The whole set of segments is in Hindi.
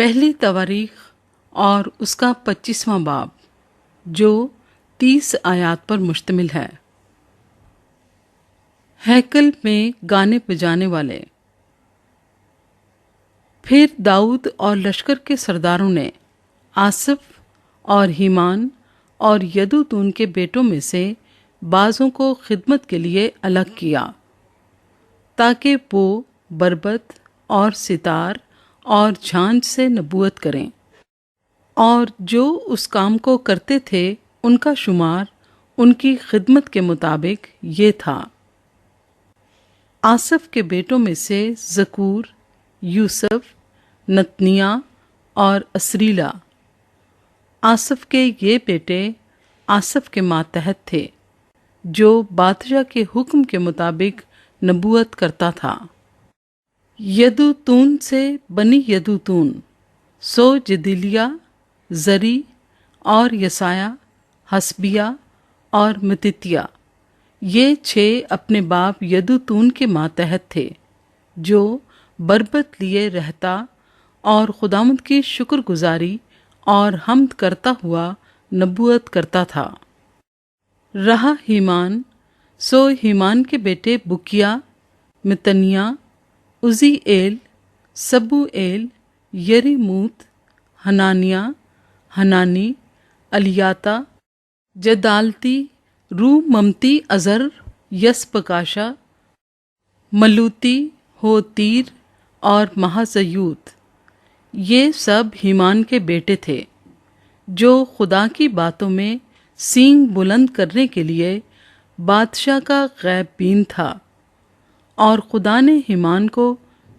पहली तवारीख और उसका 25वां बाब जो 30 आयात पर मुश्तमिल है। हैकल में गाने बजाने वाले। फिर दाऊद और लश्कर के सरदारों ने आसिफ और हीमान और यदूतून के बेटों में से बाज़ों को खिदमत के लिए अलग किया ताकि वो बरबत और सितार और झांझ से नबूवत करें, और जो उस काम को करते थे उनका शुमार उनकी खिदमत के मुताबिक ये था। आसफ के बेटों में से ज़कूर, यूसुफ, नतनिया और असरीला। आसफ के ये बेटे आसफ के मातहत थे जो बादशाह के हुक्म के मुताबिक नबूवत करता था। यदूतून से बनी यदूतून सो जदिलिया, जरी और यसाया, हसबिया और मतितिया, ये 6 अपने बाप यदूतून के मातहत थे जो बरबत लिए रहता और खुदावंद की शुक्रगुजारी और हम्द करता हुआ नबूवत करता था। रहा हीमान सो हीमान के बेटे बुकिया, मितनिया, उज़ीएल, सबूएल, यरीमूत, हनानिया, हनानी, अलियाता, जदालती, रूममती, अज़र, यसपकाशा, मलूती, होतीर और महाज़यूत। ये सब हीमान के बेटे थे जो खुदा की बातों में सींग बुलंद करने के लिए बादशाह का गैब बीन था। और खुदा ने हीमान को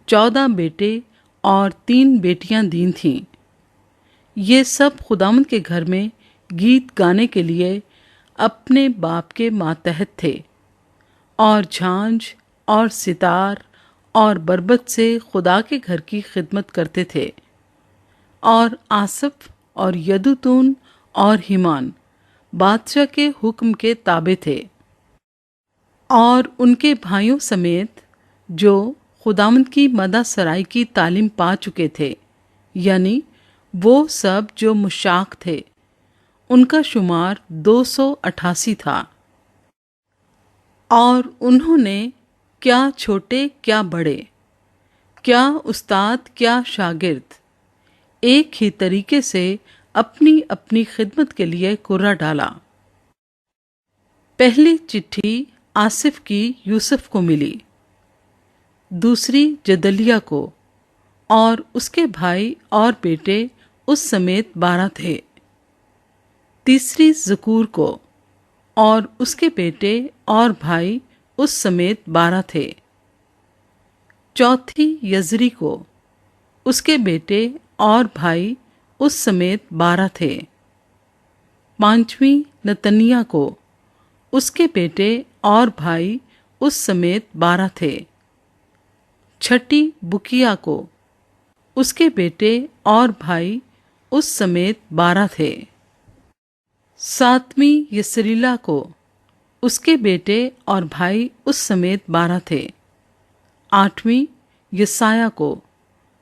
14 बेटे और 3 बेटियां दी थीं। ये सब खुदावंद के घर में गीत गाने के लिए अपने बाप के मातहत थे, और झांझ और सितार और बरबत से खुदा के घर की खिदमत करते थे। और आसफ और यदूतून और हीमान बादशाह के हुक्म के ताबे थे, और उनके भाइयों समेत जो खुदावंद की मदा सराय की तालीम पा चुके थे, यानी वो सब जो मुशाक थे, उनका शुमार 288 था। और उन्होंने क्या छोटे क्या बड़े, क्या उस्ताद क्या शागिर्द, एक ही तरीके से अपनी अपनी खिदमत के लिए कुर्रा डाला। पहली चिट्ठी आसिफ की यूसुफ को मिली, दूसरी जदलिया को, और उसके भाई और बेटे उस समेत 12 थे। तीसरी ज़कूर को, और उसके बेटे और भाई उस समेत 12 थे। चौथी यजरी को, उसके बेटे और भाई उस समेत 12 थे। पांचवीं नतनिया को, उसके बेटे और भाई उस समेत 12 थे। छठी बुकिया को, उसके बेटे और भाई उस समेत 12 थे। सातवीं यसरीला को, उसके बेटे और भाई उस समेत 12 थे। आठवीं यसाया को,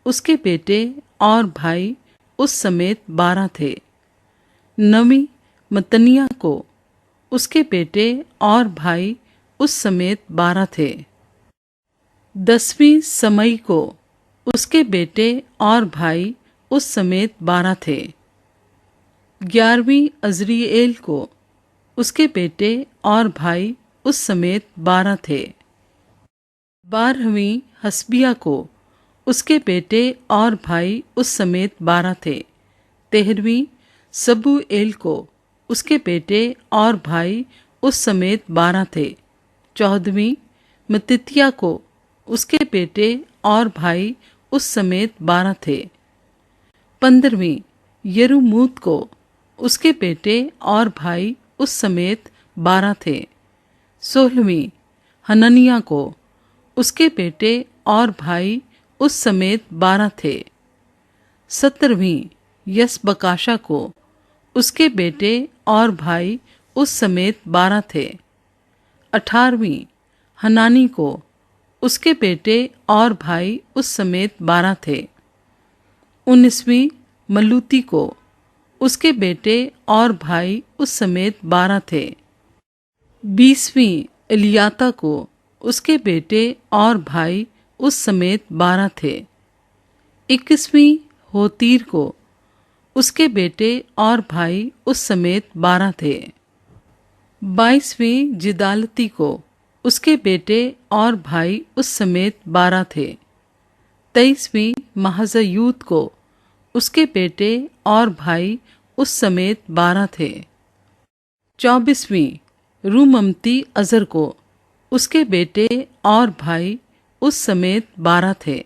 उसके बेटे और भाई उस समेत 12 थे। नवीं मतनिया को, उसके बेटे और भाई उस समेत 12 थे। 10वीं समई को, उसके बेटे और भाई उस समेत 12 थे। 11वीं अज़रीएल को, उसके बेटे और भाई उस समेत 12 थे। 12वीं हसबिया को, उसके बेटे और भाई उस समेत 12 थे। 13वीं सबूएल को, उसके बेटे और भाई उस समेत 12 थे। 14वीं मतितिया को, उसके बेटे और भाई उस समेत 12 थे। 15वीं यरूमूत को, उसके बेटे और भाई उस समेत 12 थे। 16वीं हननिया को, उसके बेटे और भाई उस समेत 12 थे। 17वीं यसबकाशा को, उसके बेटे और भाई उस समेत 12 थे। 18वीं हनानी को, उसके बेटे और भाई उस समेत 12 थे। 19वीं मल्लूती को, उसके बेटे और भाई उस समेत 12 थे। 20वीं इलियाता को, उसके बेटे और भाई उस समेत 12 थे। 21वीं होतीर को, उसके बेटे और भाई उस समेत 12 थे। 22वीं जिदालती को, उसके बेटे और भाई उस समेत 12 थे। 23वीं महज़यूत को, उसके बेटे और भाई उस समेत 12 थे। 24वीं रूममती अज़र को, उसके बेटे और भाई उस समेत 12 थे।